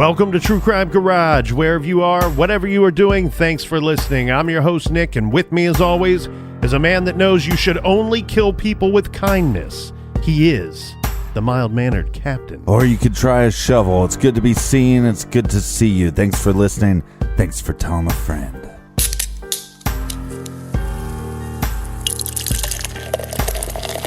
Welcome to True Crime Garage. Wherever you are, whatever you are doing, thanks for listening. I'm your host, Nick, and with me, as always, is a man that knows you should only kill people with kindness. He is the mild-mannered captain. Or you could try a shovel. It's good to be seen. It's good to see you. Thanks for listening. Thanks for telling a friend.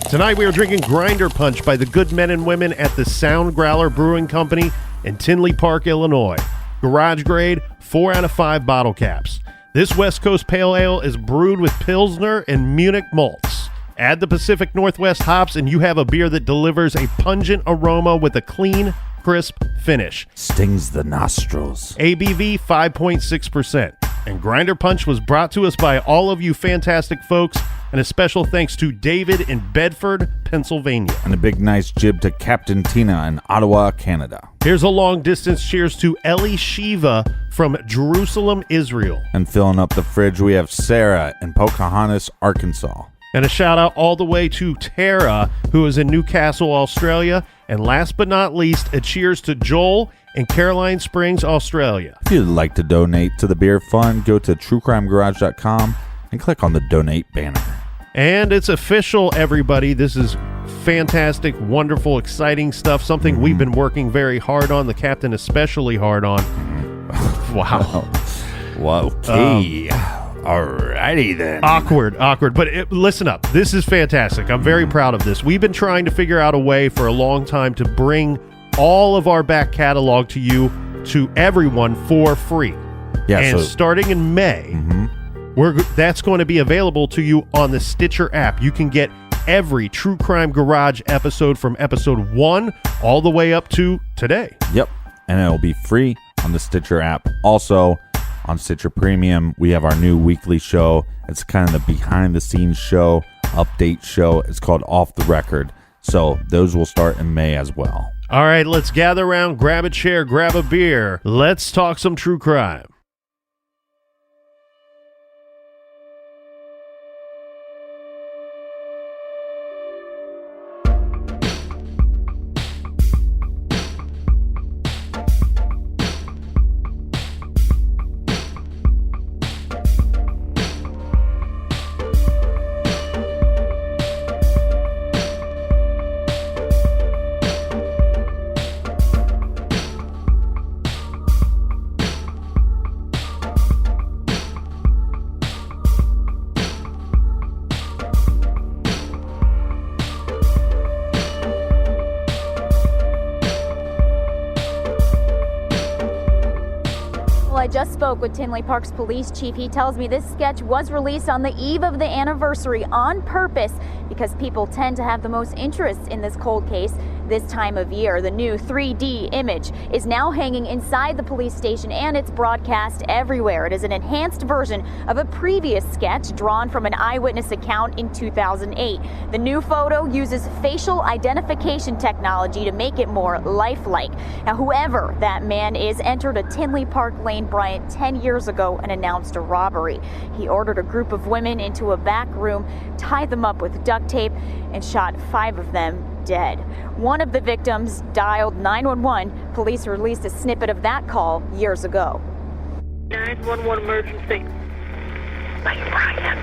Tonight we are drinking Grinderpunch by the good men and women at the Soundgrowler Brewing Company in Tinley Park, Illinois. Garage grade, 4 out of 5 bottle caps. This West Coast Pale Ale is brewed with Pilsner and Munich malts. Add the Pacific Northwest hops and you have a beer that delivers a pungent aroma with a clean, crisp finish. Stings the nostrils. ABV 5.6%. And Grinderpunch was brought to us by all of you fantastic folks, and a special thanks to David in Bedford, Pennsylvania. And a big nice jib to Captain Tina in Ottawa, Canada. Here's a long distance cheers to Eli Shiva from Jerusalem, Israel. And filling up the fridge, we have Sarah in Pocahontas, Arkansas. And a shout out all the way to Tara, who is in Newcastle, Australia. And last but not least, a cheers to Joel in Caroline Springs, Australia. If you'd like to donate to the beer fund, go to truecrimegarage.com and click on the donate banner. And it's official, everybody. This is fantastic, wonderful, exciting stuff. Something we've been working very hard on. The captain especially hard on. Wow. Well, okay. Alrighty then. Awkward. But listen up. This is fantastic. I'm very proud of this. We've been trying to figure out a way for a long time to bring all of our back catalog to you, to everyone, for free. Yeah, and starting in May, that's going to be available to you on the Stitcher app. You can get every True Crime Garage episode from episode 1 all the way up to today. Yep. And it'll be free on the Stitcher app. Also, on Stitcher Premium, we have our new weekly show. It's kind of the behind-the-scenes show, update show. It's called Off the Record. So those will start in May as well. All right, let's gather around, grab a chair, grab a beer. Let's talk some true crime. I just spoke with Tinley Park's police chief. He tells me this sketch was released on the eve of the anniversary on purpose because people tend to have the most interest in this cold case this time of year. The new 3D image is now hanging inside the police station and it's broadcast everywhere. It is an enhanced version of a previous sketch drawn from an eyewitness account in 2008. The new photo uses facial identification technology to make it more lifelike. Now, whoever that man is entered a Tinley Park Lane Bryant 10 years ago and announced a robbery. He ordered a group of women into a back room, tied them up with duct tape, and shot 5 of them dead. One of the victims dialed 911. Police released a snippet of that call years ago. 911 emergency. Lane Bryant.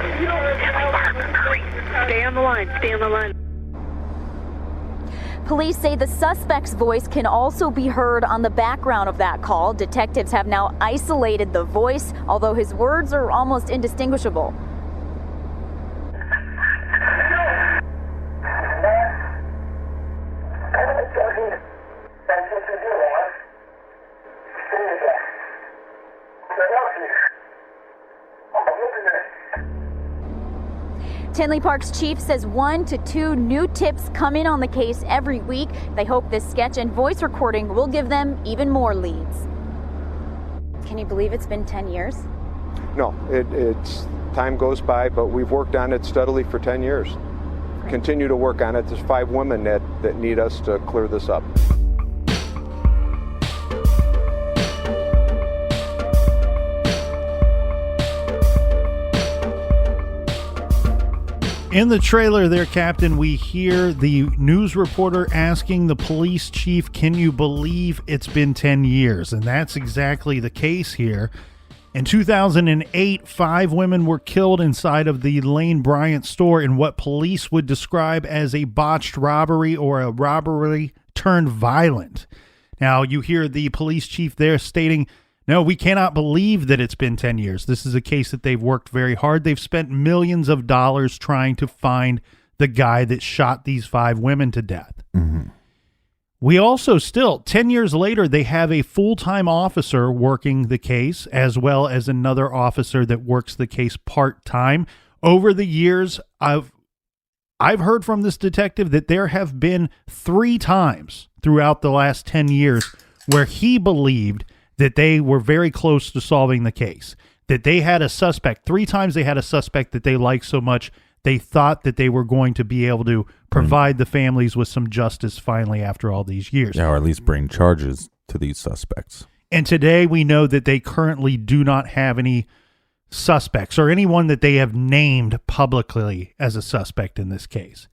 Hurry. Stay on the line. Police say the suspect's voice can also be heard on the background of that call. Detectives have now isolated the voice, although his words are almost indistinguishable. Tinley Park's chief says 1 to 2 new tips come in on the case every week. They hope this sketch and voice recording will give them even more leads. Can you believe it's been 10 years? No, it's time goes by, but we've worked on it steadily for 10 years. Great. Continue to work on it. There's 5 women that need us to clear this up. In the trailer there, Captain, we hear the news reporter asking the police chief, can you believe it's been 10 years? And that's exactly the case here. In 2008, 5 women were killed inside of the Lane Bryant store in what police would describe as a botched robbery or a robbery turned violent. Now, you hear the police chief there stating, no, we cannot believe that it's been 10 years. This is a case that they've worked very hard. They've spent millions of dollars trying to find the guy that shot these 5 women to death. Mm-hmm. We also still, 10 years later, they have a full-time officer working the case, as well as another officer that works the case part-time. Over the years, I've heard from this detective that there have been 3 times throughout the last 10 years where he believed that they were very close to solving the case, that they had a suspect. 3 times they had a suspect that they liked so much they thought that they were going to be able to provide the families with some justice finally after all these years. Yeah, or at least bring charges to these suspects. And today we know that they currently do not have any suspects or anyone that they have named publicly as a suspect in this case.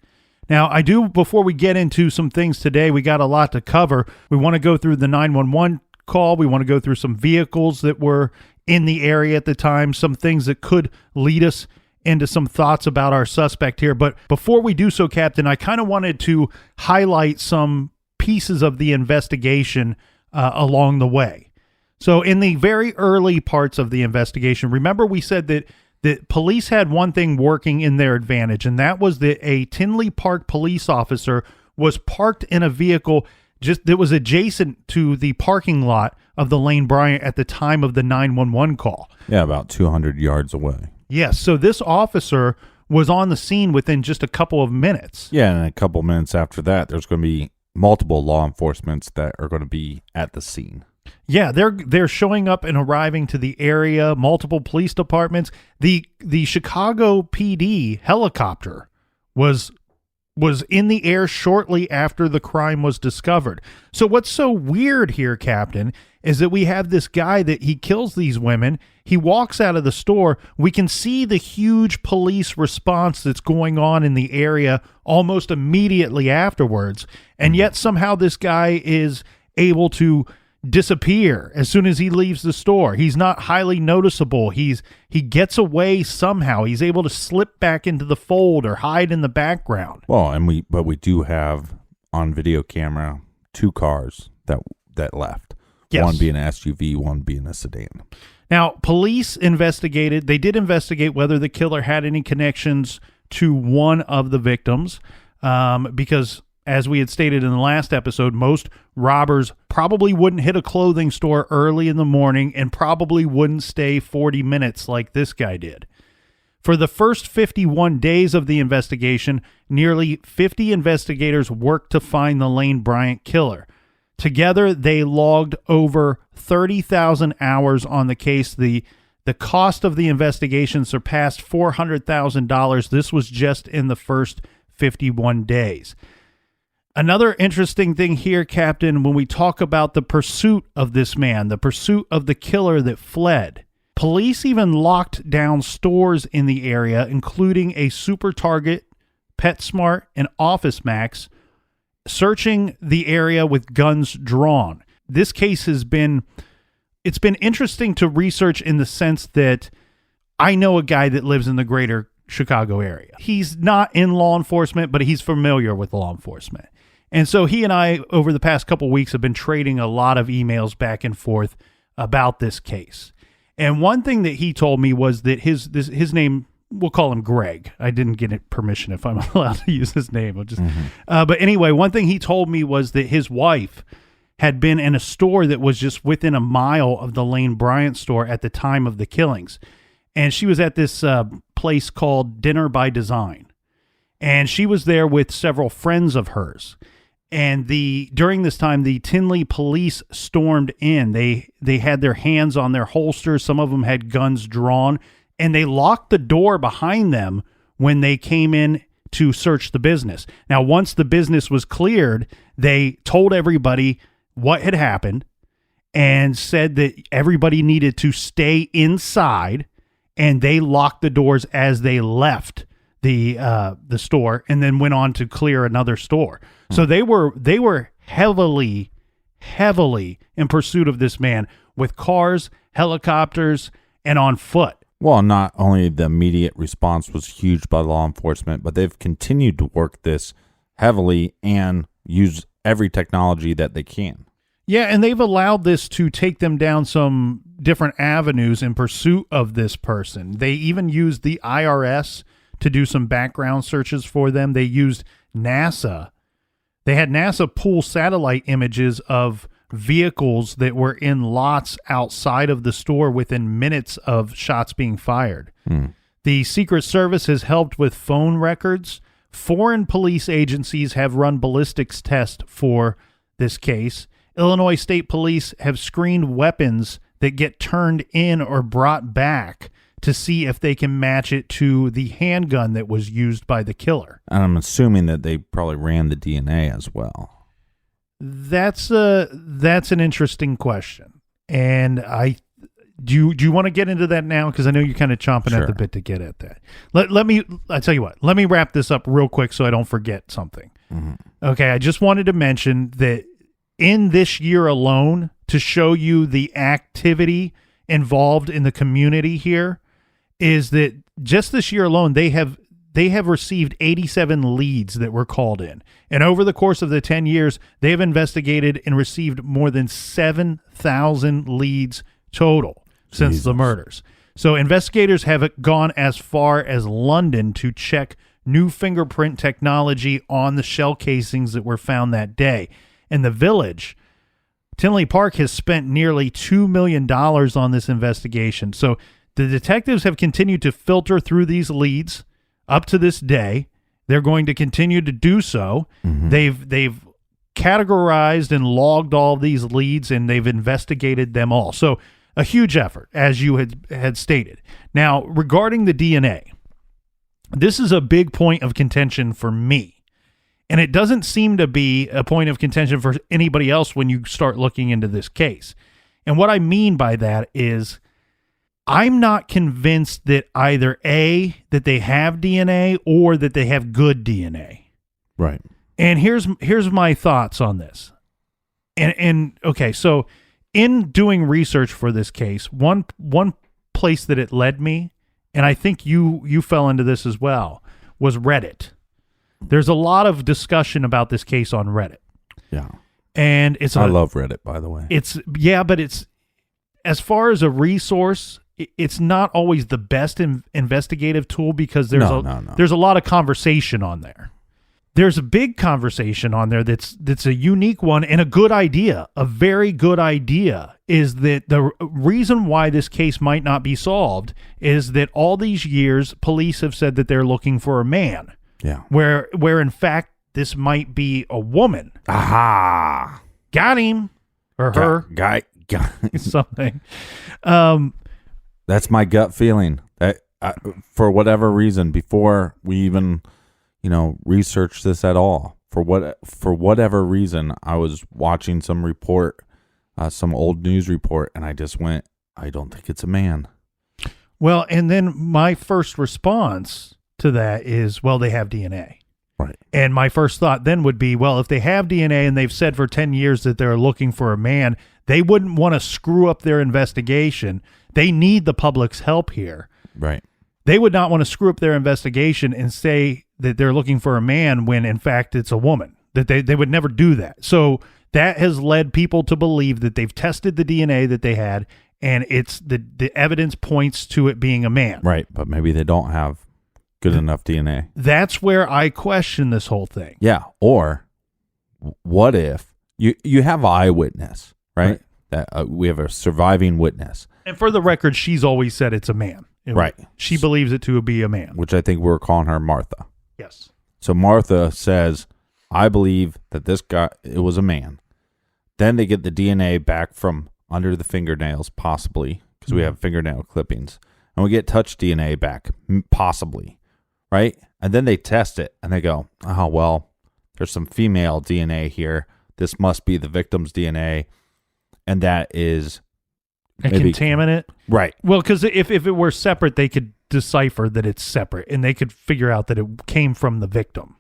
Now, before we get into some things today, we got a lot to cover. We want to go through the 911 call. We want to go through some vehicles that were in the area at the time, some things that could lead us into some thoughts about our suspect here. But before we do so, Captain, I kind of wanted to highlight some pieces of the investigation along the way. So in the very early parts of the investigation, remember we said that police had one thing working in their advantage, and that was that a Tinley Park police officer was parked in a vehicle that was adjacent to the parking lot of the Lane Bryant at the time of the 911 call. Yeah, about 200 yards away. Yes, so this officer was on the scene within just a couple of minutes. Yeah, and a couple minutes after that, there's going to be multiple law enforcement that are going to be at the scene. Yeah, they're showing up and arriving to the area, multiple police departments. The Chicago PD helicopter was in the air shortly after the crime was discovered. So what's so weird here, Captain, is that we have this guy that he kills these women. He walks out of the store. We can see the huge police response that's going on in the area almost immediately afterwards. And yet somehow this guy is able to disappear as soon as he leaves the store. He's not highly noticeable. He gets away somehow. He's able to slip back into the fold or hide in the background. Well, but we do have on video camera 2 cars that left. Yes. One being an SUV, one being a sedan. Now, police investigated. They did investigate whether the killer had any connections to one of the victims, because as we had stated in the last episode, most robbers probably wouldn't hit a clothing store early in the morning and probably wouldn't stay 40 minutes like this guy did. For the first 51 days of the investigation, nearly 50 investigators worked to find the Lane Bryant killer. Together, they logged over 30,000 hours on the case. The cost of the investigation surpassed $400,000. This was just in the first 51 days. Another interesting thing here, Captain, when we talk about the pursuit of this man, the pursuit of the killer that fled, police even locked down stores in the area, including a Super Target, PetSmart, and Office Max, searching the area with guns drawn. This case it's been interesting to research in the sense that I know a guy that lives in the greater Chicago area. He's not in law enforcement, but he's familiar with law enforcement. And so he and I, over the past couple of weeks, have been trading a lot of emails back and forth about this case. And one thing that he told me was that his name, we'll call him Greg. I didn't get permission if I'm allowed to use his name. But anyway, one thing he told me was that his wife had been in a store that was just within a mile of the Lane Bryant store at the time of the killings. And she was at this place called Dinner by Design. And she was there with several friends of hers. And during this time, the Tinley police stormed in. They had their hands on their holsters. Some of them had guns drawn. And they locked the door behind them when they came in to search the business. Now, once the business was cleared, they told everybody what had happened and said that everybody needed to stay inside, and they locked the doors as they left the store and then went on to clear another store. So they were heavily in pursuit of this man with cars, helicopters, and on foot. Well, not only the immediate response was huge by law enforcement, but they've continued to work this heavily and use every technology that they can. Yeah, and they've allowed this to take them down some different avenues in pursuit of this person. They even used the IRS to do some background searches for them. They used NASA. They had NASA pull satellite images of vehicles that were in lots outside of the store within minutes of shots being fired. The Secret Service has helped with phone records. Foreign police agencies have run ballistics tests for this case. Illinois State Police have screened weapons that get turned in or brought back to see if they can match it to the handgun that was used by the killer. And I'm assuming that they probably ran the DNA as well. That's an interesting question, and do you want to get into that now? Because I know you're kind of chomping at the bit to get at that. I tell you what. Let me wrap this up real quick so I don't forget something. Mm-hmm. Okay, I just wanted to mention that in this year alone, to show you the activity involved in the community here, is that just this year alone they have received 87 leads that were called in. And over the course of the 10 years, they have investigated and received more than 7,000 leads total since the murders. So investigators have gone as far as London to check new fingerprint technology on the shell casings that were found that day. And the Village, Tinley Park, has spent nearly $2 million on this investigation. So the detectives have continued to filter through these leads up to this day. They're going to continue to do so. Mm-hmm. They've categorized and logged all these leads, and they've investigated them all. So a huge effort, as you had stated. Now, regarding the DNA, this is a big point of contention for me. And it doesn't seem to be a point of contention for anybody else when you start looking into this case. And what I mean by that is, I'm not convinced that either A, that they have DNA, or that they have good DNA. Right. And here's my thoughts on this. And okay, so in doing research for this case, one place that it led me, and I think you fell into this as well, was Reddit. There's a lot of discussion about this case on Reddit. Yeah. And I love Reddit, by the way. But it's, as far as a resource, it's not always the best investigative tool, because there's a lot of conversation on there. There's a big conversation on there that's a unique one and a good idea. A very good idea is that the reason why this case might not be solved is that all these years police have said that they're looking for a man. Yeah. Where in fact this might be a woman. Aha. Got him. Or her. Guy. Something. That's my gut feeling. That for whatever reason, before we even, researched this at all, for whatever reason, I was watching some report, some old news report, and I just went, I don't think it's a man. Well, and then my first response to that is, well, they have DNA. Right. And my first thought then would be, well, if they have DNA and they've said for 10 years that they're looking for a man, they wouldn't want to screw up their investigation. They need the public's help here. Right. They would not want to screw up their investigation and say that they're looking for a man when in fact it's a woman. That they would never do that. So that has led people to believe that they've tested the DNA that they had, and it's the evidence points to it being a man. Right, but maybe they don't have good enough DNA. That's where I question this whole thing. Yeah, or what if you have an eyewitness, right? That we have a surviving witness. And for the record, she's always said it's a man. Right. She believes it to be a man. Which I think we're calling her Martha. Yes. So Martha says, I believe that this guy, it was a man. Then they get the DNA back from under the fingernails, possibly, because we have fingernail clippings. And we get touch DNA back, possibly, right? And then they test it, and they go, oh, well, there's some female DNA here. This must be the victim's DNA. And that is a contaminant. Right. Well, because if it were separate, they could decipher that it's separate, and they could figure out that it came from the victim.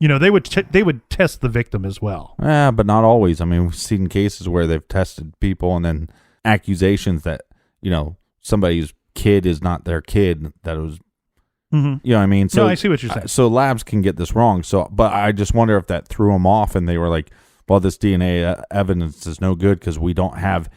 You know, they would test the victim as well. Yeah, but not always. I mean, we've seen cases where they've tested people and then accusations that, you know, somebody's kid is not their kid, that it was, you know what I mean? So no, I see what you're saying. So labs can get this wrong. So, but I just wonder if that threw them off and they were like, well, this DNA evidence is no good because we don't have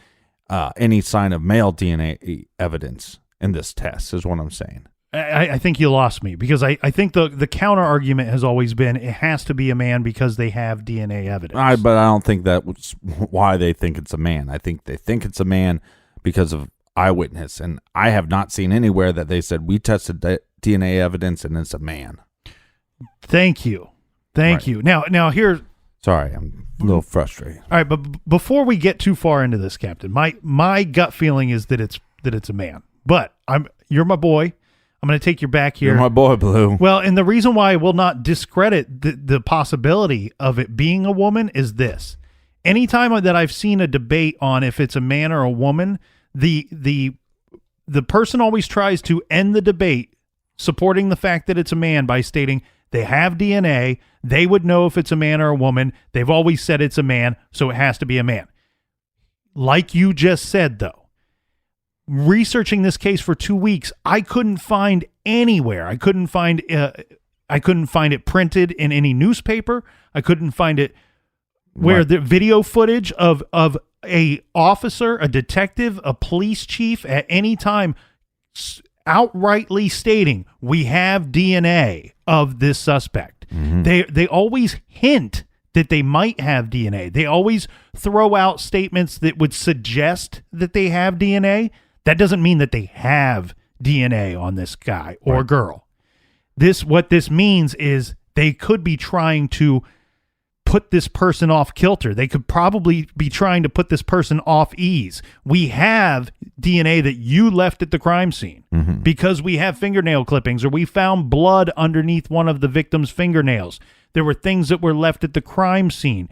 any sign of male DNA evidence in this test, is what I'm saying. I think you lost me, because I think the counter argument has always been it has to be a man because they have DNA evidence. But I don't think that's why they think it's a man. I think they think it's a man because of eyewitness, and I have not seen anywhere that they said we tested DNA evidence and it's a man. Thank you. Now here. Sorry, I'm a little frustrated. All right, but before we get too far into this, Captain, my gut feeling is that it's a man. But you're my boy. I'm going to take your back here. You're my boy, Blue. Well, and the reason why I will not discredit the possibility of it being a woman is this. Anytime that I've seen a debate on if it's a man or a woman, the person always tries to end the debate supporting the fact that it's a man by stating they have DNA, they would know if it's a man or a woman, they've always said it's a man, so it has to be a man. Like you just said, though, researching this case for 2 weeks, I couldn't find anywhere. I couldn't find it printed in any newspaper. I couldn't find it where the video footage of a officer, a detective, a police chief at any time outrightly stating we have DNA of this suspect. Mm-hmm. They always hint that they might have DNA. They always throw out statements that would suggest that they have DNA. That doesn't mean that they have DNA on this guy or girl. What this means is they could be trying to put this person off kilter. They could probably be trying to put this person off ease. We have DNA that you left at the crime scene because we have fingernail clippings, or we found blood underneath one of the victim's fingernails. There were things that were left at the crime scene.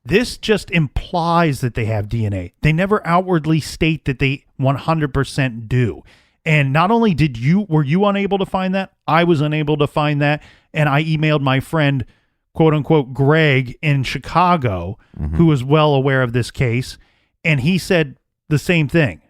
This just implies that they have DNA. They never outwardly state that they 100% do. And not only were you unable to find that, I was unable to find that. And I emailed my friend, quote unquote, Greg in Chicago, who was well aware of this case. And he said the same thing.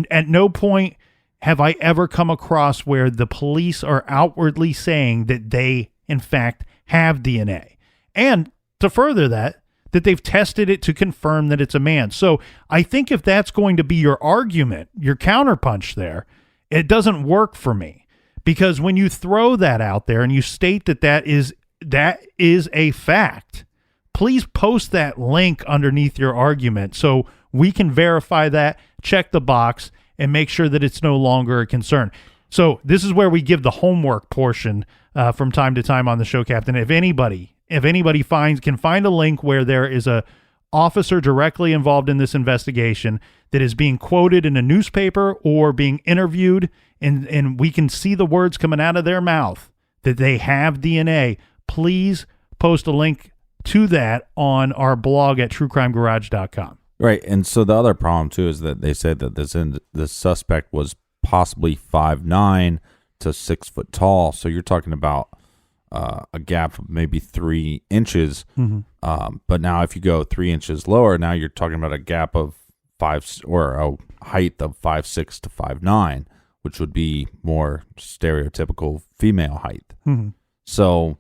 At no point have I ever come across where the police are outwardly saying that they, in fact, have DNA. And to further that they've tested it to confirm that it's a man. So I think if that's going to be your argument, your counterpunch there, it doesn't work for me. Because when you throw that out there and you state that is a fact, please post that link underneath your argument so we can verify that, check the box, and make sure that it's no longer a concern. So this is where we give the homework portion from time to time on the show, Captain. If anybody can find a link where there is a officer directly involved in this investigation that is being quoted in a newspaper or being interviewed, and we can see the words coming out of their mouth that they have DNA, please post a link to that on our blog at truecrimegarage.com. Right, and so the other problem too is that they said that this suspect was possibly 5'9" to 6 foot tall. So you're talking about a gap of maybe 3 inches. But now if you go 3 inches lower, now you're talking about a gap of a height of 5'6" to 5'9", which would be more stereotypical female height. So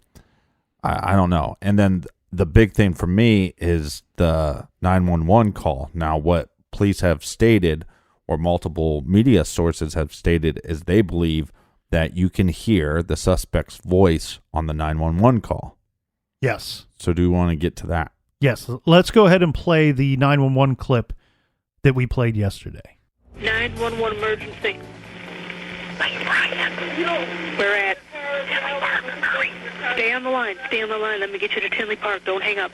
I don't know. And then the big thing for me is the 911 call. Now, what police have stated, or multiple media sources have stated, is they believe that you can hear the suspect's voice on the 911 call. Yes. So do you want to get to that? Yes. Let's go ahead and play the 911 clip that we played yesterday. 911 emergency. Lane Bryant. We're at Tinley Park. Hurry. Stay on the line. Stay on the line. Let me get you to Tinley Park. Don't hang up.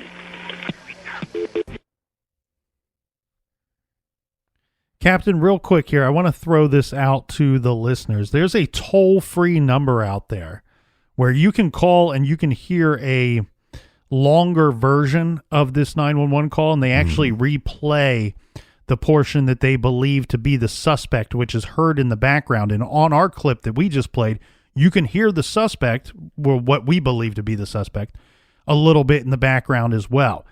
Captain, real quick here, I want to throw this out to the listeners. There's a toll-free number out there where you can call and you can hear a longer version of this 911 call, and they actually replay the portion that they believe to be the suspect, which is heard in the background. And on our clip that we just played, you can hear the suspect, or what we believe to be the suspect, a little bit in the background as well.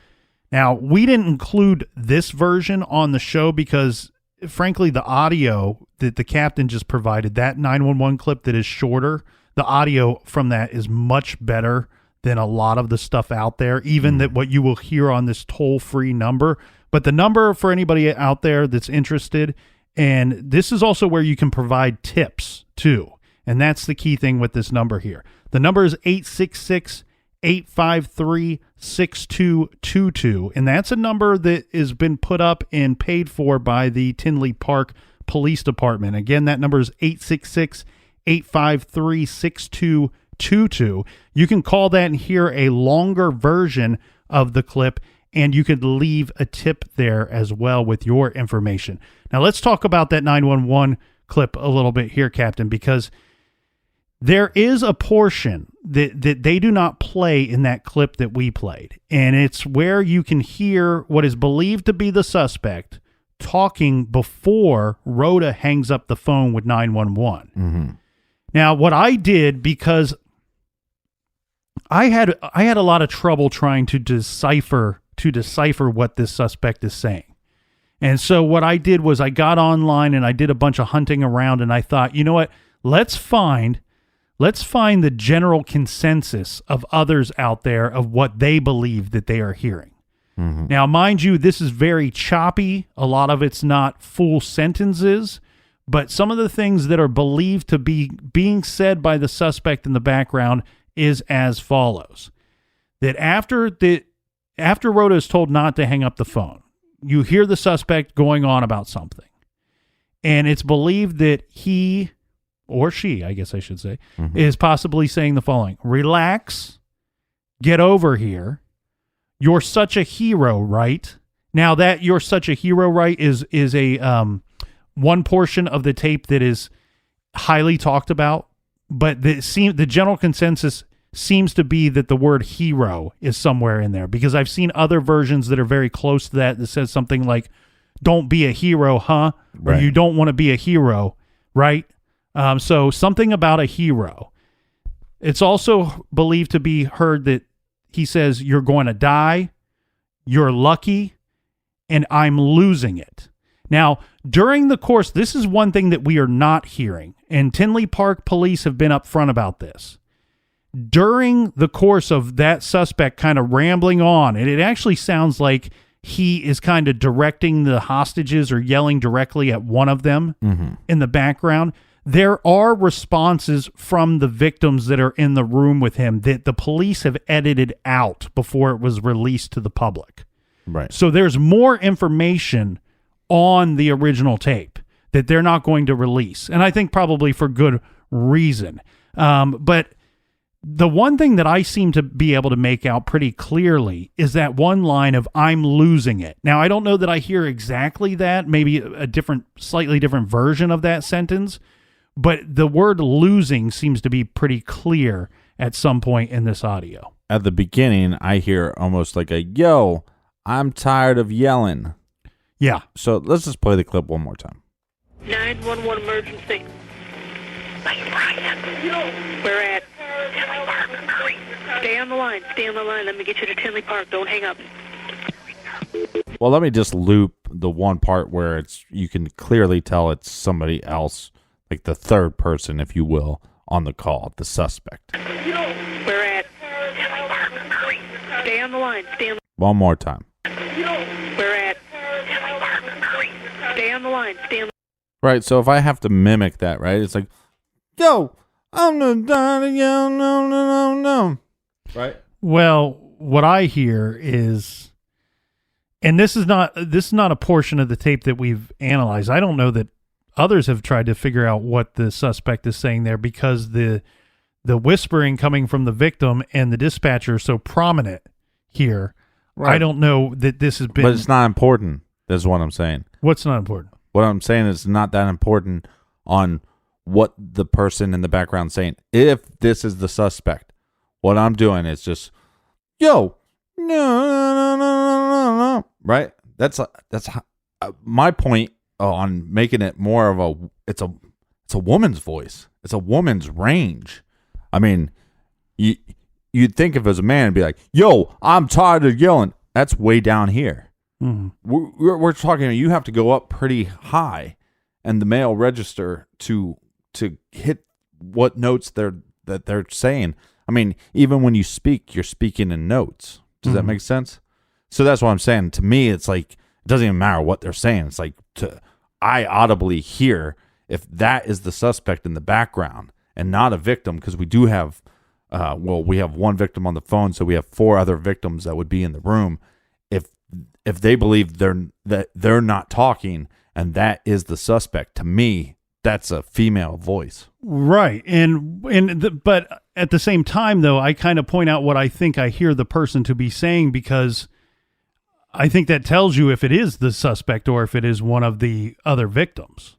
Now, we didn't include this version on the show because, frankly, the audio that the captain just provided, that 911 clip that is shorter, the audio from that is much better than a lot of the stuff out there, even that what you will hear on this toll-free number. But the number for anybody out there that's interested, and this is also where you can provide tips too. And that's the key thing with this number here. The number is 866-853-6222. And that's a number that has been put up and paid for by the Tinley Park Police Department. Again, that number is 866-853-6222. You can call that and hear a longer version of the clip, and you could leave a tip there as well with your information. Now, let's talk about that 911 clip a little bit here, Captain, because there is a portion that they do not play in that clip that we played, and it's where you can hear what is believed to be the suspect talking before Rhoda hangs up the phone with 911. Mm-hmm. Now, what I did, because I had a lot of trouble trying to decipher what this suspect is saying. And so what I did was I got online and I did a bunch of hunting around, and I thought, you know what? Let's find the general consensus of others out there of what they believe that they are hearing. Mm-hmm. Now, mind you, this is very choppy. A lot of it's not full sentences, but some of the things that are believed to be being said by the suspect in the background is as follows. That after Rhoda is told not to hang up the phone, you hear the suspect going on about something. And it's believed that he, or she, I guess I should say, is possibly saying the following: relax, get over here. You're such a hero, right? Now, that "you're such a hero, right" is a one portion of the tape that is highly talked about, but the general consensus seems to be that the word hero is somewhere in there, because I've seen other versions that are very close to that says something like, "Don't be a hero, huh?" Or "You don't want to be a hero, right?" So something about a hero. It's also believed to be heard that he says, "You're going to die, you're lucky, and I'm losing it." Now, during the course, this is one thing that we are not hearing, and Tinley Park Police have been upfront about this. During the course of that suspect kind of rambling on, and it actually sounds like he is kind of directing the hostages or yelling directly at one of them in the background, there are responses from the victims that are in the room with him that the police have edited out before it was released to the public. Right. So there's more information on the original tape that they're not going to release. And I think probably for good reason. But the one thing that I seem to be able to make out pretty clearly is that one line of "I'm losing it." Now, I don't know that I hear exactly that, maybe a slightly different version of that sentence, but the word "losing" seems to be pretty clear at some point in this audio. At the beginning, I hear almost like a, "Yo, I'm tired of yelling." Yeah. So let's just play the clip one more time. 911 emergency. Lane Bryant. We're at Tinley Park. Hurry. Stay on the line. Stay on the line. Let me get you to Tinley Park. Don't hang up. Well, let me just loop the one part where you can clearly tell it's somebody else, like the third person, if you will, on the call, the suspect. We're at Tinley Park. Hurry. Stay on the line. Stay on the One more time. We're at Tinley Park. Hurry. Stay on the line. Stay on the Right, so if I have to mimic that, right, it's like, "Yo, I'm not dying, yo, no, no, no, no." Right? Well, what I hear is, and this is not a portion of the tape that we've analyzed. I don't know that others have tried to figure out what the suspect is saying there, because the whispering coming from the victim and the dispatcher are so prominent here. Right. I don't know that this has been... But it's not important, is what I'm saying. What's not important? What I'm saying is not that important on what the person in the background is saying. If this is the suspect, what I'm doing is just, "Yo, no, no, no, no, no, no." Right? That's my point on making it more of it's a woman's voice. It's a woman's range. I mean, you'd think if it was a man, it'd be like, yo, I'm tired of yelling. That's way down here. Mm-hmm. We're talking, you have to go up pretty high and the male register to hit what notes that they're saying. I mean, even when you speak, you're speaking in notes. Does that make sense? So that's what I'm saying. To me, it's like, it doesn't even matter what they're saying. It's like, I audibly hear if that is the suspect in the background and not a victim, because we do have, we have one victim on the phone, so we have 4 other victims that would be in the room. If they believe they're not talking and that is the suspect, to me, that's a female voice. Right. But at the same time, though, I kind of point out what I think I hear the person to be saying, because I think that tells you if it is the suspect or if it is one of the other victims.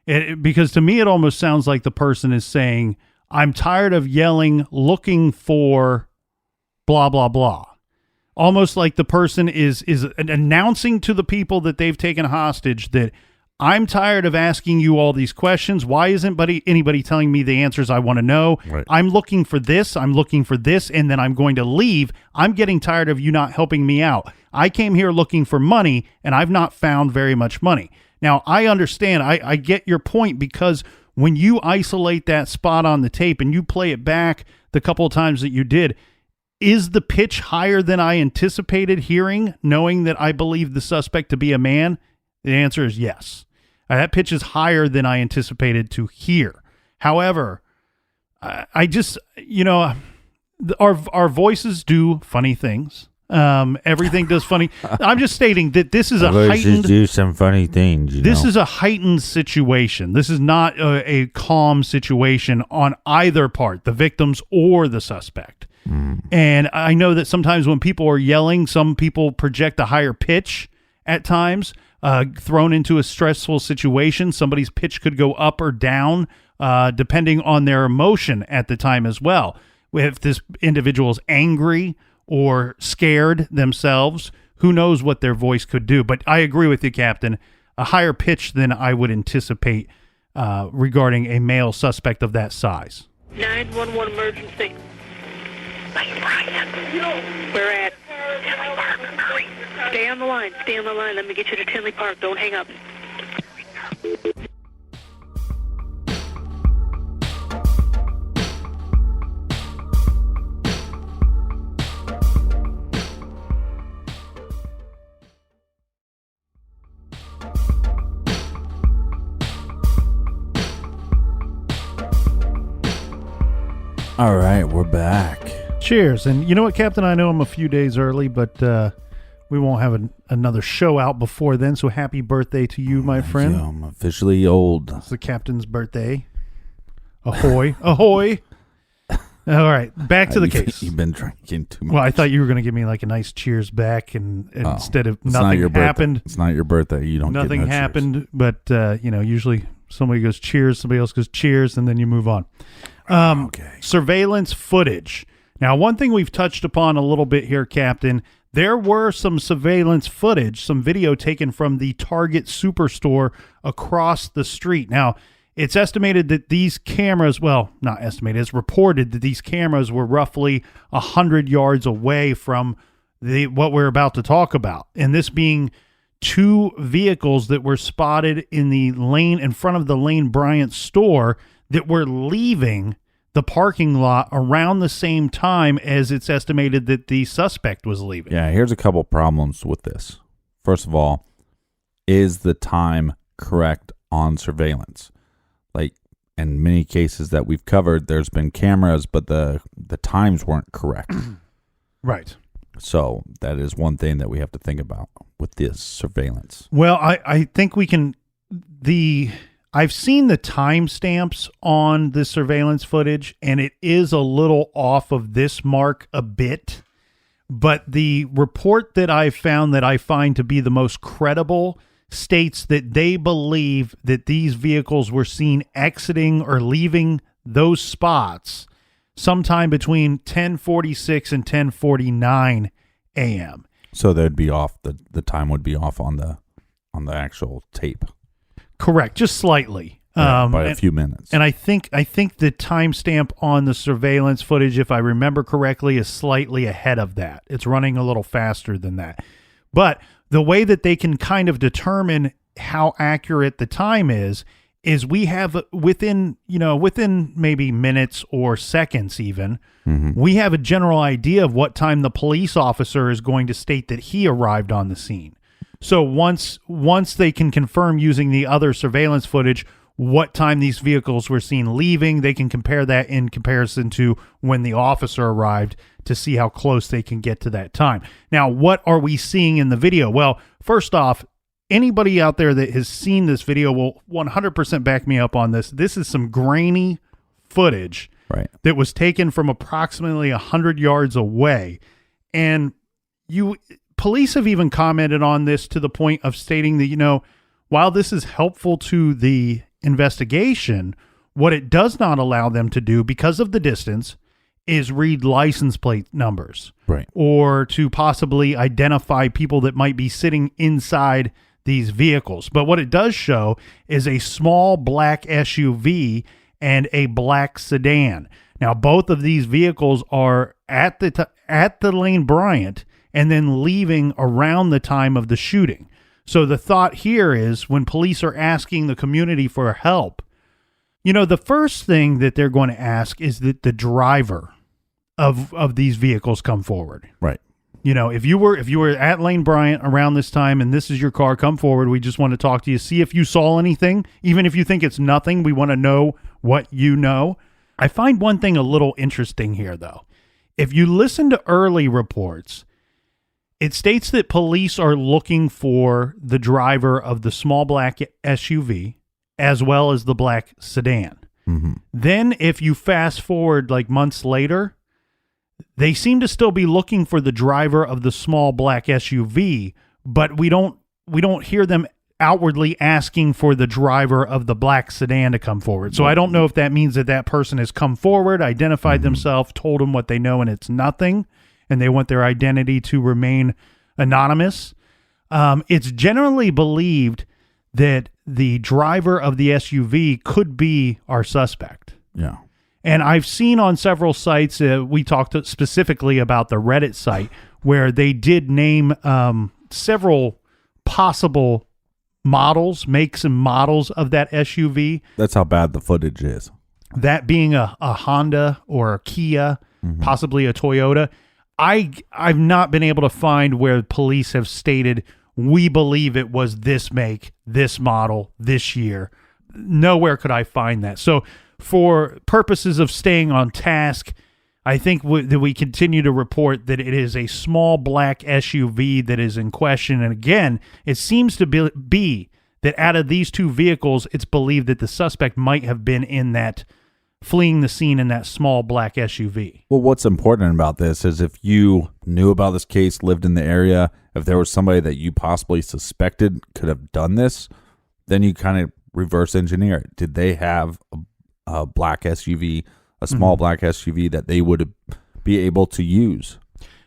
Because to me, it almost sounds like the person is saying, I'm tired of yelling, looking for blah, blah, blah. Almost like the person is announcing to the people that they've taken hostage that I'm tired of asking you all these questions. Why isn't anybody telling me the answers I want to know? Right. I'm looking for this, and then I'm going to leave. I'm getting tired of you not helping me out. I came here looking for money, and I've not found very much money. Now, I understand. I get your point, because when you isolate that spot on the tape and you play it back the couple of times that you did, is the pitch higher than I anticipated hearing, knowing that I believe the suspect to be a man? The answer is yes. That pitch is higher than I anticipated to hear. However, I just, our voices do funny things. Everything does funny. I'm just stating that this is a heightened. Do some funny things. This is a heightened situation. This is not a calm situation on either part, the victims or the suspect. And I know that sometimes when people are yelling, some people project a higher pitch at times. Thrown into a stressful situation, somebody's pitch could go up or down depending on their emotion at the time as well. If this individual is angry or scared themselves, who knows what their voice could do. But I agree with you, Captain. A higher pitch than I would anticipate regarding a male suspect of that size. 911 emergency. Lane Bryant. We're at Tinley Park. Hurry. Stay on the line. Stay on the line. Let me get you to Tinley Park. Don't hang up. All right, we're back. Cheers. And you know what, Captain? I know I'm a few days early, but we won't have another show out before then, so happy birthday to you, my friend. Yeah, I'm officially old. It's the captain's birthday. Ahoy. Ahoy. All right, back to the case. You've been drinking too much. Well, I thought you were going to give me like a nice cheers back, and instead of nothing happened. It's not your birthday. You don't nothing get no happened, cheers. But usually somebody goes cheers, somebody else goes cheers, and then you move on. Okay. Surveillance footage. Now, one thing we've touched upon a little bit here, Captain, there were some surveillance footage, some video taken from the Target Superstore across the street. Now, it's estimated that these cameras, well, not estimated, it's reported that these cameras were roughly 100 yards away from what we're about to talk about. And this being 2 vehicles that were spotted in the lane in front of the Lane Bryant store that were leaving the parking lot around the same time as it's estimated that the suspect was leaving. Yeah, here's a couple problems with this. First of all, is the time correct on surveillance? Like in many cases that we've covered, there's been cameras, but the times weren't correct. Right. So that is one thing that we have to think about with this surveillance. Well, I think we can... I've seen the timestamps on the surveillance footage, and it is a little off of this mark a bit. But the report that I found that I find to be the most credible states that they believe that these vehicles were seen exiting or leaving those spots sometime between 10:46 and 10:49 a.m. So they'd be off. The time would be off on the on the actual tape. Correct, just slightly. By a few minutes. And I think the timestamp on the surveillance footage, if I remember correctly, is slightly ahead of that. It's running a little faster than that. But the way that they can kind of determine how accurate the time is we have within maybe minutes or seconds even, we have a general idea of what time the police officer is going to state that he arrived on the scene. So once they can confirm using the other surveillance footage what time these vehicles were seen leaving, they can compare that in comparison to when the officer arrived to see how close they can get to that time. Now, what are we seeing in the video? Well, first off, anybody out there that has seen this video will 100% back me up on this. This is some grainy footage that was taken from approximately 100 yards away. And police have even commented on this to the point of stating that, while this is helpful to the investigation, what it does not allow them to do because of the distance is read license plate numbers, or to possibly identify people that might be sitting inside these vehicles. But what it does show is a small black SUV and a black sedan. Now, both of these vehicles are at the Lane Bryant and then leaving around the time of the shooting. So the thought here is when police are asking the community for help, the first thing that they're going to ask is that the driver of these vehicles come forward. Right. If you were at Lane Bryant around this time and this is your car, come forward. We just want to talk to you, see if you saw anything. Even if you think it's nothing, we want to know what you know. I find one thing a little interesting here, though. If you listen to early reports, it states that police are looking for the driver of the small black SUV as well as the black sedan. Then if you fast forward like months later, they seem to still be looking for the driver of the small black SUV, but we don't hear them outwardly asking for the driver of the black sedan to come forward. So I don't know if that means that person has come forward, identified themselves, told them what they know, and it's nothing, and they want their identity to remain anonymous. It's generally believed that the driver of the SUV could be our suspect. Yeah. And I've seen on several sites, we talked specifically about the Reddit site, where they did name several possible models, makes and models of that SUV. That's how bad the footage is. That being a Honda or a Kia, possibly a Toyota. I've not been able to find where police have stated, we believe it was this make, this model, this year. Nowhere could I find that. So for purposes of staying on task, I think that we continue to report that it is a small black SUV that is in question. And again, it seems to be that out of these two vehicles, it's believed that the suspect might have been fleeing the scene in that small black SUV. Well, what's important about this is if you knew about this case, lived in the area, if there was somebody that you possibly suspected could have done this, then you kind of reverse engineer it. Did they have a black SUV, a small black SUV that they would be able to use?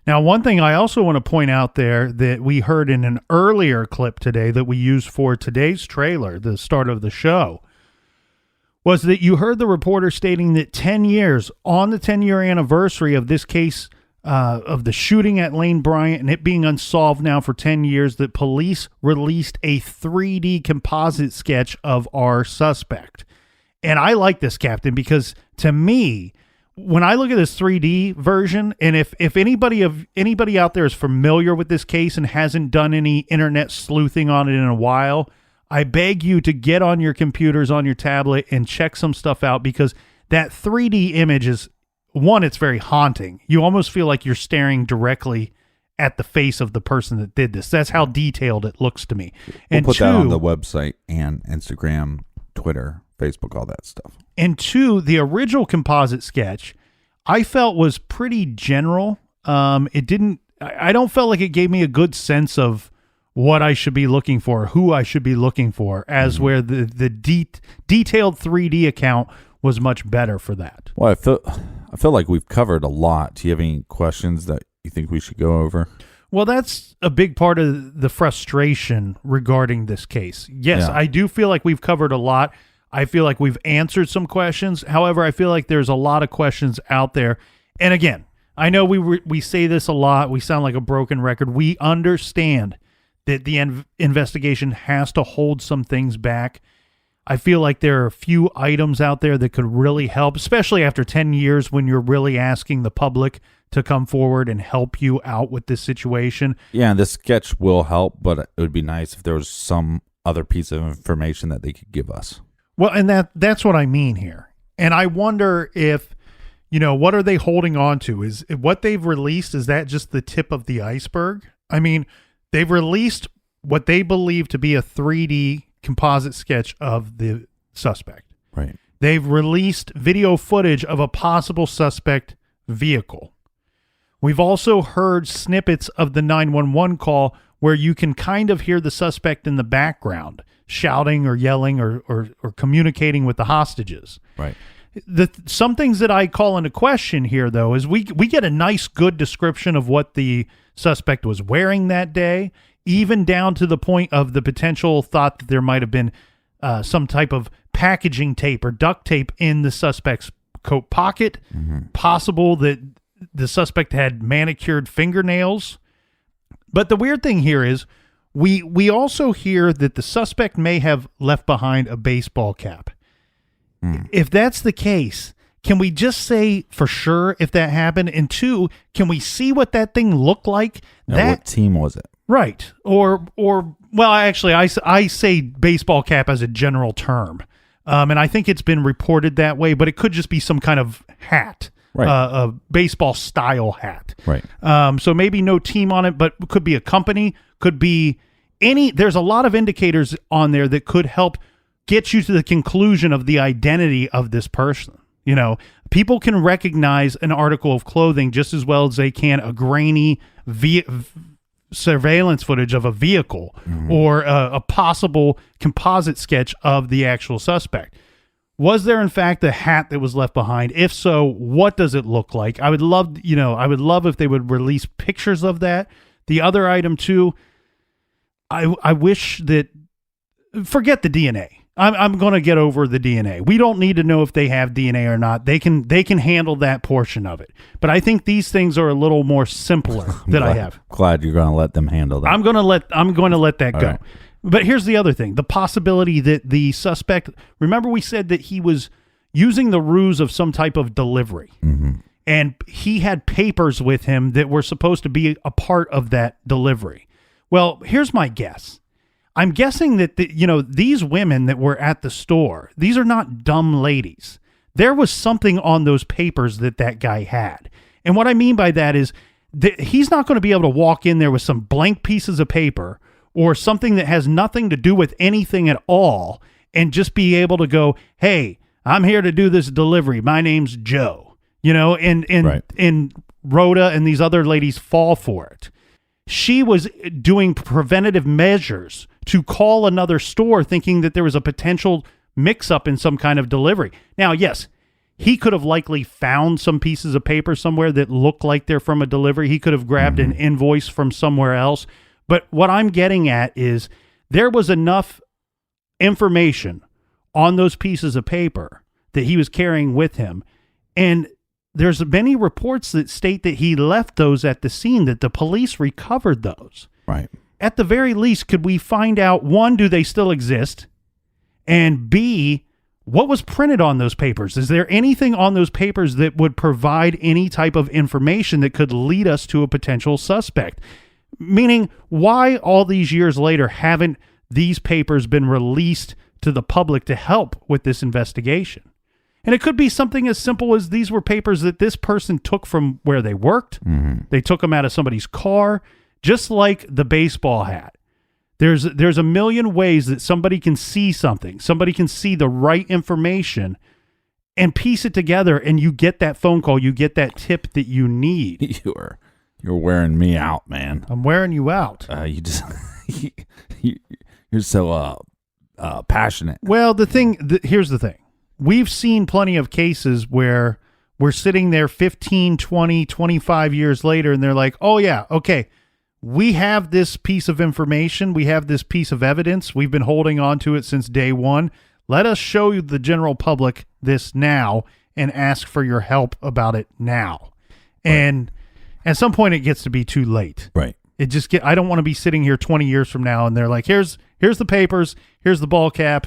Now, one thing I also want to point out there that we heard in an earlier clip today that we used for today's trailer, the start of the show, was that you heard the reporter stating that 10 years, on the 10-year anniversary of this case, of the shooting at Lane Bryant and it being unsolved now for 10 years, that police released a 3D composite sketch of our suspect. And I like this, Captain, because to me, when I look at this 3D version, and if anybody out there is familiar with this case and hasn't done any internet sleuthing on it in a while, I beg you to get on your computers, on your tablet, and check some stuff out, because that 3D image is, one, it's very haunting. You almost feel like you're staring directly at the face of the person that did this. That's how detailed it looks to me. We'll put that on the website and Instagram, Twitter, Facebook, all that stuff. And two, the original composite sketch, I felt was pretty general. I don't feel like it gave me a good sense of what I should be looking for, who I should be looking for, as where the detailed 3D account was much better for that. Well, I feel like we've covered a lot. Do you have any questions that you think we should go over? Well, that's a big part of the frustration regarding this case. Yes, Yeah. I do feel like we've covered a lot. I feel like we've answered some questions. However, I feel like there's a lot of questions out there. And again, I know we say this a lot. We sound like a broken record. We understand that the investigation has to hold some things back. I feel like there are a few items out there that could really help, especially after 10 years when you're really asking the public to come forward and help you out with this situation. Yeah, this sketch will help, but it would be nice if there was some other piece of information that they could give us. Well, and that's what I mean here. And I wonder if, what are they holding on to? Is what they've released, is that just the tip of the iceberg? I mean, they've released what they believe to be a 3D composite sketch of the suspect. Right. They've released video footage of a possible suspect vehicle. We've also heard snippets of the 911 call where you can kind of hear the suspect in the background shouting or yelling or communicating with the hostages. Right. Some things that I call into question here, though, is we get a nice, good description of what the suspect was wearing that day, even down to the point of the potential thought that there might have been some type of packaging tape or duct tape in the suspect's coat pocket. Mm-hmm. Possible that the suspect had manicured fingernails. But the weird thing here is we also hear that the suspect may have left behind a baseball cap. If that's the case, can we just say for sure if that happened? And two, can we see what that thing looked like? Now, what team was it? Right. Or well, actually, I say baseball cap as a general term. And I think it's been reported that way, but it could just be some kind of hat. Right. A baseball style hat. Right. So maybe no team on it, but could be a company, could be there's a lot of indicators on there that could help get you to the conclusion of the identity of this person. People can recognize an article of clothing just as well as they can a grainy surveillance footage of a vehicle or a possible composite sketch of the actual suspect. Was there in fact a hat that was left behind? If so, what does it look like? I would love if they would release pictures of that. The other item too, I wish that, forget the DNA. I'm going to get over the DNA. We don't need to know if they have DNA or not. They can handle that portion of it. But I think these things are a little more simpler I have. Glad you're going to let them handle that. I'm going to let that go. Right. But here's the other thing. The possibility that the suspect, remember we said that he was using the ruse of some type of delivery. Mm-hmm. And he had papers with him that were supposed to be a part of that delivery. Well, here's my guess. I'm guessing that these women that were at the store, these are not dumb ladies. There was something on those papers that guy had. And what I mean by that is that he's not going to be able to walk in there with some blank pieces of paper or something that has nothing to do with anything at all and just be able to go, hey, I'm here to do this delivery. My name's Joe. And Rhoda and these other ladies fall for it. She was doing preventative measures to call another store thinking that there was a potential mix-up in some kind of delivery. Now, yes, he could have likely found some pieces of paper somewhere that look like they're from a delivery. He could have grabbed an invoice from somewhere else. But what I'm getting at is there was enough information on those pieces of paper that he was carrying with him. And there's many reports that state that he left those at the scene, that the police recovered those. Right. At the very least, could we find out, one, do they still exist? And B, what was printed on those papers? Is there anything on those papers that would provide any type of information that could lead us to a potential suspect? Meaning, why all these years later haven't these papers been released to the public to help with this investigation? And it could be something as simple as these were papers that this person took from where they worked. Mm-hmm. They took them out of somebody's car, just like the baseball hat. There's a million ways that somebody can see something. Somebody can see the right information and piece it together, and you get that phone call. You get that tip that you need. You're wearing me out, man. I'm wearing you out. You just you're so passionate. Well, here's the thing. We've seen plenty of cases where we're sitting there 15, 20, 25 years later, and they're like, oh, yeah, okay, we have this piece of information. We have this piece of evidence. We've been holding on to it since day one. Let us show you the general public this now and ask for your help about it now. Right. And at some point it gets to be too late. Right. I don't want to be sitting here 20 years from now and they're like, here's the papers, here's the ball cap.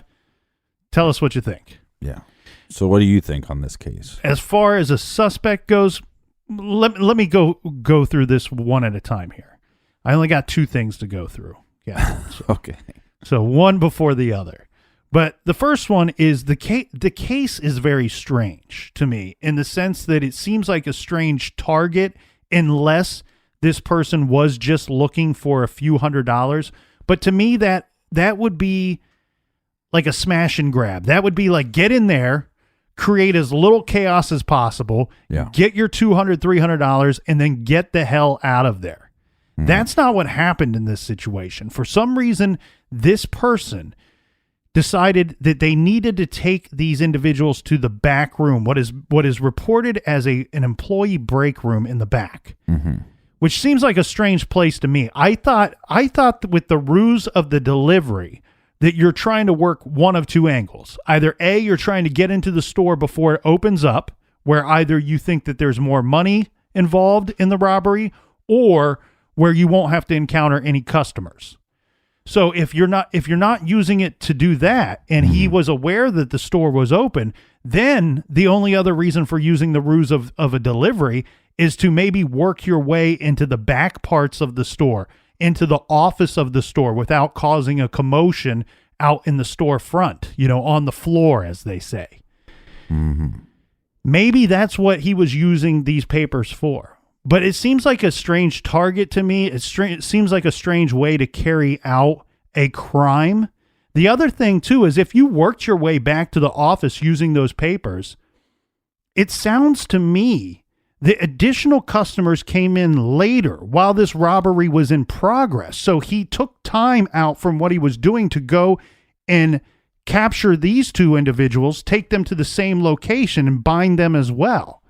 Tell us what you think. Yeah. So what do you think on this case? As far as a suspect goes, let me go through this one at a time here. I only got two things to go through. Yeah. Okay. So one before the other. But the first one is the case is very strange to me in the sense that it seems like a strange target unless this person was just looking for a few $100s. But to me, that would be like a smash and grab. That would be like, get in there, create as little chaos as possible, get your $200, $300, and then get the hell out of there. Mm-hmm. That's not what happened in this situation. For some reason, this person decided that they needed to take these individuals to the back room, what is reported as an employee break room in the back, which seems like a strange place to me. I thought with the ruse of the delivery that you're trying to work one of two angles. Either A, you're trying to get into the store before it opens up, where either you think that there's more money involved in the robbery, or where you won't have to encounter any customers. So if you're not using it to do that, and he was aware that the store was open, then the only other reason for using the ruse of a delivery is to maybe work your way into the back parts of the store, into the office of the store without causing a commotion out in the store front, on the floor, as they say. Mm-hmm. Maybe that's what he was using these papers for. But it seems like a strange target to me. It seems like a strange way to carry out a crime. The other thing, too, is if you worked your way back to the office using those papers, it sounds to me the additional customers came in later while this robbery was in progress. So he took time out from what he was doing to go and capture these two individuals, take them to the same location, and bind them as well.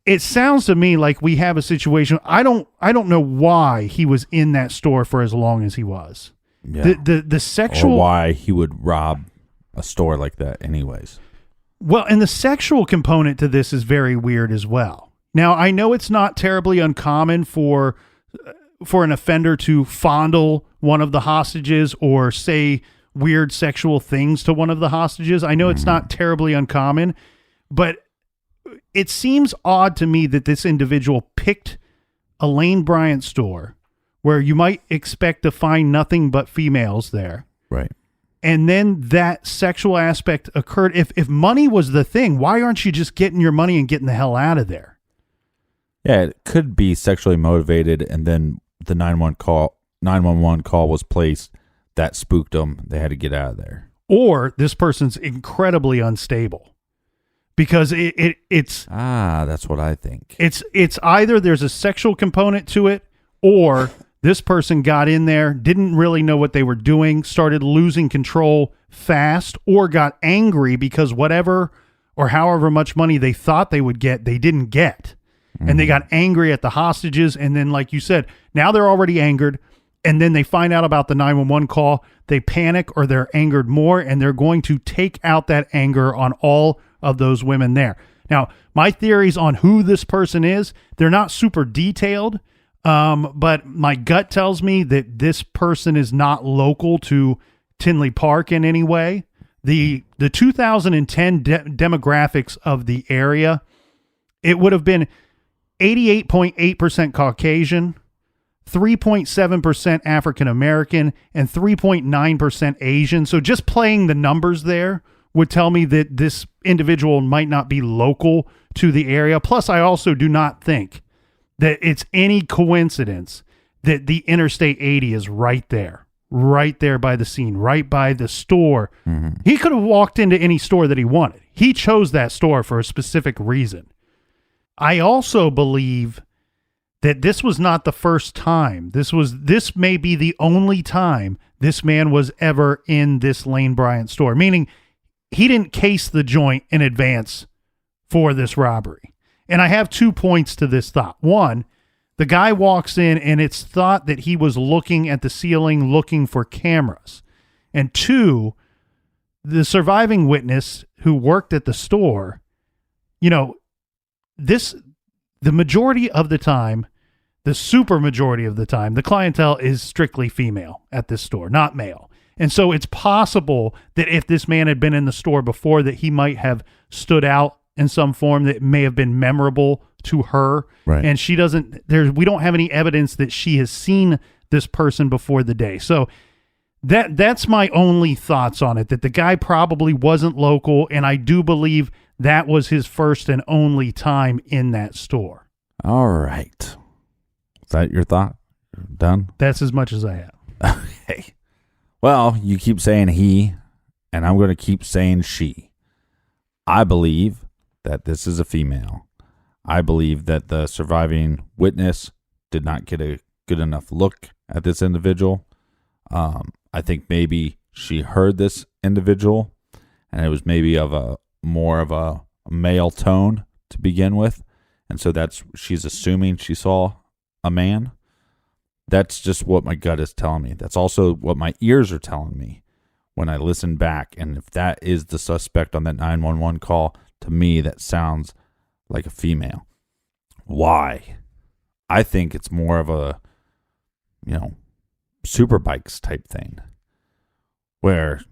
It sounds to me like we have a situation. I don't know why he was in that store for as long as he was. Yeah. The sexual, or why he would rob a store like that anyways. Well, and the sexual component to this is very weird as well. Now, I know it's not terribly uncommon for an offender to fondle one of the hostages or say weird sexual things to one of the hostages. I know it's not terribly uncommon, but it seems odd to me that this individual picked a Lane Bryant store where you might expect to find nothing but females there. Right. And then that sexual aspect occurred. If money was the thing, why aren't you just getting your money and getting the hell out of there? Yeah, it could be sexually motivated, and then the 911 call was placed. That spooked them. They had to get out of there. Or this person's incredibly unstable. Because it's that's what I think. It's either there's a sexual component to it, or this person got in there, didn't really know what they were doing, started losing control fast, or got angry because whatever or however much money they thought they would get, they didn't get. And they got angry at the hostages. And then, like you said, now they're already angered. And then they find out about the 911 call. They panic, or they're angered more, and they're going to take out that anger on all of those women there. Now, my theories on who this person is, they're not super detailed, but my gut tells me that this person is not local to Tinley Park in any way. The 2010 demographics of the area, it would have been 88.8% Caucasian, 3.7% African American, and 3.9% Asian. So just playing the numbers there would tell me that this individual might not be local to the area. Plus, I also do not think that it's any coincidence that the Interstate 80 is right there by the scene, right by the store. Mm-hmm. He could have walked into any store that he wanted. He chose that store for a specific reason. I also believe that this was not the first time. This may be the only time this man was ever in this Lane Bryant store, meaning he didn't case the joint in advance for this robbery. And I have 2 points to this thought. One, The guy walks in, and it's thought that he was looking at the ceiling looking for cameras. And 2, the surviving witness who worked at the store, the majority of the time, the super majority of the time, the clientele is strictly female at this store, not male. And so it's possible that if this man had been in the store before, that he might have stood out in some form that may have been memorable to her. Right. And we don't have any evidence that she has seen this person before the day. So that's my only thoughts on it, that the guy probably wasn't local, and I do believe that was his first and only time in that store. All right. Is that your thought? You're done? That's as much as I have. Okay. Well, you keep saying he, and I'm going to keep saying she. I believe that this is a female. I believe that the surviving witness did not get a good enough look at this individual. I think maybe she heard this individual, and it was maybe more of a male tone to begin with, and so she's assuming she saw a man. That's just what my gut is telling me. That's also what my ears are telling me when I listen back. And if that is the suspect on that 911 call, to me, that sounds like a female. Why? I think it's more of a, super bikes type thing, where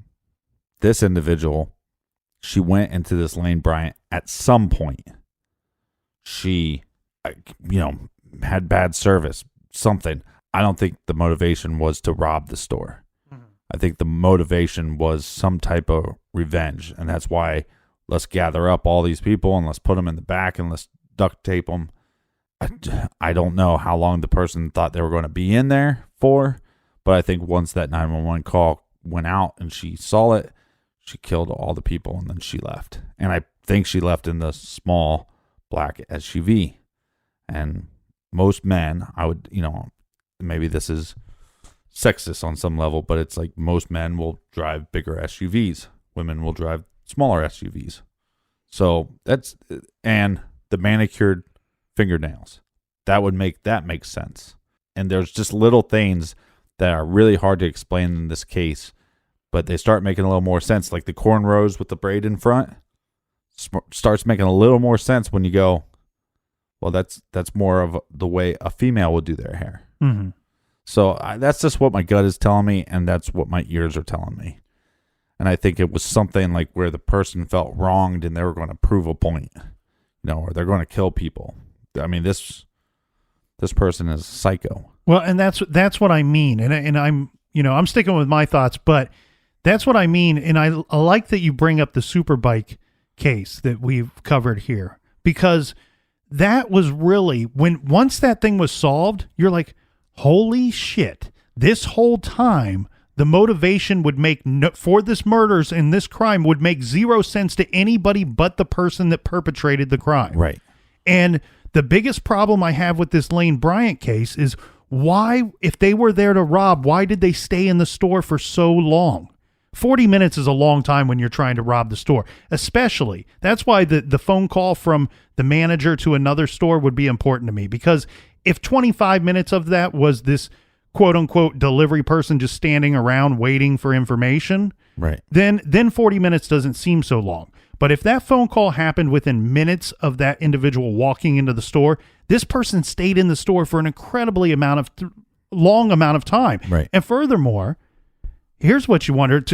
this individual, she went into this Lane Bryant at some point. She, had bad service, something. I don't think the motivation was to rob the store. Mm-hmm. I think the motivation was some type of revenge, and that's why let's gather up all these people and let's put them in the back and let's duct tape them. I don't know how long the person thought they were going to be in there for, but I think once that 911 call went out and she saw it, she killed all the people and then she left. And I think she left in the small black SUV. And most men, I would, maybe this is sexist on some level, but it's like most men will drive bigger SUVs. Women will drive smaller SUVs. So and the manicured fingernails, that makes sense. And there's just little things that are really hard to explain in this case, but they start making a little more sense. Like the cornrows with the braid in front starts making a little more sense when you go, well, that's more of the way a female would do their hair. Mm-hmm. So that's just what my gut is telling me, and that's what my ears are telling me. And I think it was something like where the person felt wronged and they were going to prove a point, or they're going to kill people. I mean, this person is psycho. Well, and that's what I mean. And I'm, I'm sticking with my thoughts, but that's what I mean. And I like that you bring up the Superbike case that we've covered here, because that was really once that thing was solved, you're like, holy shit, this whole time, the motivation for this murders and this crime would make zero sense to anybody but the person that perpetrated the crime. Right. And the biggest problem I have with this Lane Bryant case is why, if they were there to rob, why did they stay in the store for so long? 40 minutes is a long time when you're trying to rob the store, especially. That's why the phone call from the manager to another store would be important to me, because if 25 minutes of that was this quote unquote delivery person just standing around waiting for information, right, then 40 minutes doesn't seem so long. But if that phone call happened within minutes of that individual walking into the store, this person stayed in the store for an incredibly long amount of time. Right. And furthermore, here's what you wonder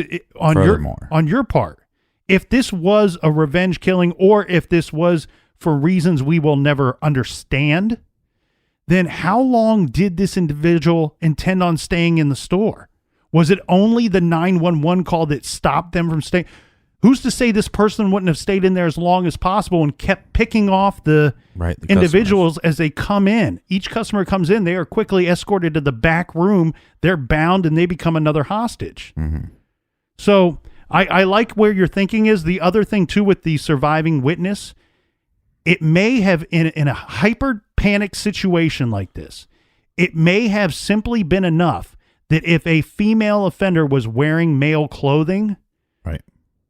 on your part. If this was a revenge killing, or if this was for reasons we will never understand, then how long did this individual intend on staying in the store? Was it only the 911 call that stopped them from staying? Who's to say this person wouldn't have stayed in there as long as possible and kept picking off the individuals as they come in? Each customer comes in, they are quickly escorted to the back room. They're bound and they become another hostage. Mm-hmm. So I like where your thinking is. The other thing too with the surviving witness, it may have in a hyper panic situation like this, it may have simply been enough that if a female offender was wearing male clothing, right,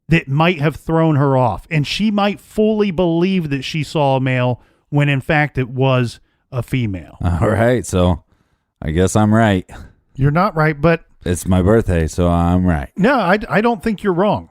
that might have thrown her off, and she might fully believe that she saw a male when in fact it was a female. All right, so I guess I'm right. You're not right, but It's my birthday, so I'm right. no, I don't think you're wrong.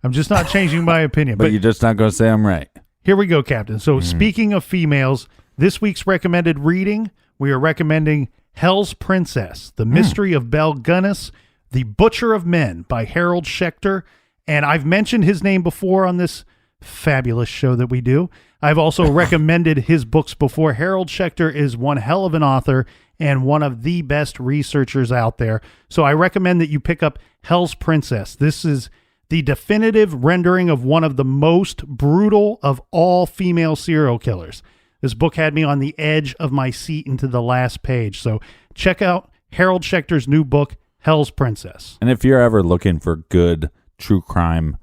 I'm just not changing my opinion. But you're just not going to say I'm right. Here we go, Captain. So speaking of females, this week's recommended reading, we are recommending Hell's Princess, The Mystery of Belle Gunness, The Butcher of Men by Harold Schechter. And I've mentioned his name before on this fabulous show that we do. I've also recommended his books before. Harold Schechter is one hell of an author and one of the best researchers out there. So I recommend that you pick up Hell's Princess. This is the definitive rendering of one of the most brutal of all female serial killers. This book had me on the edge of my seat into the last page. So check out Harold Schechter's new book, Hell's Princess. And if you're ever looking for good true crime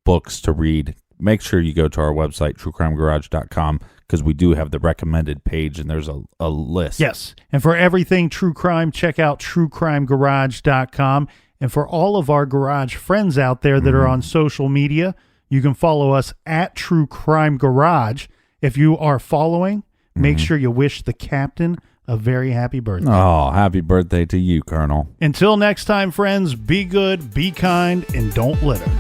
books to read, make sure you go to our website, truecrimegarage.com, because we do have the recommended page, and there's a list. Yes. And for everything true crime, check out truecrimegarage.com. And for all of our garage friends out there that are on social media, you can follow us at True Crime Garage. If you are following, make sure you wish the captain a very happy birthday. Oh, happy birthday to you, Colonel. Until next time, friends, be good, be kind, and don't litter.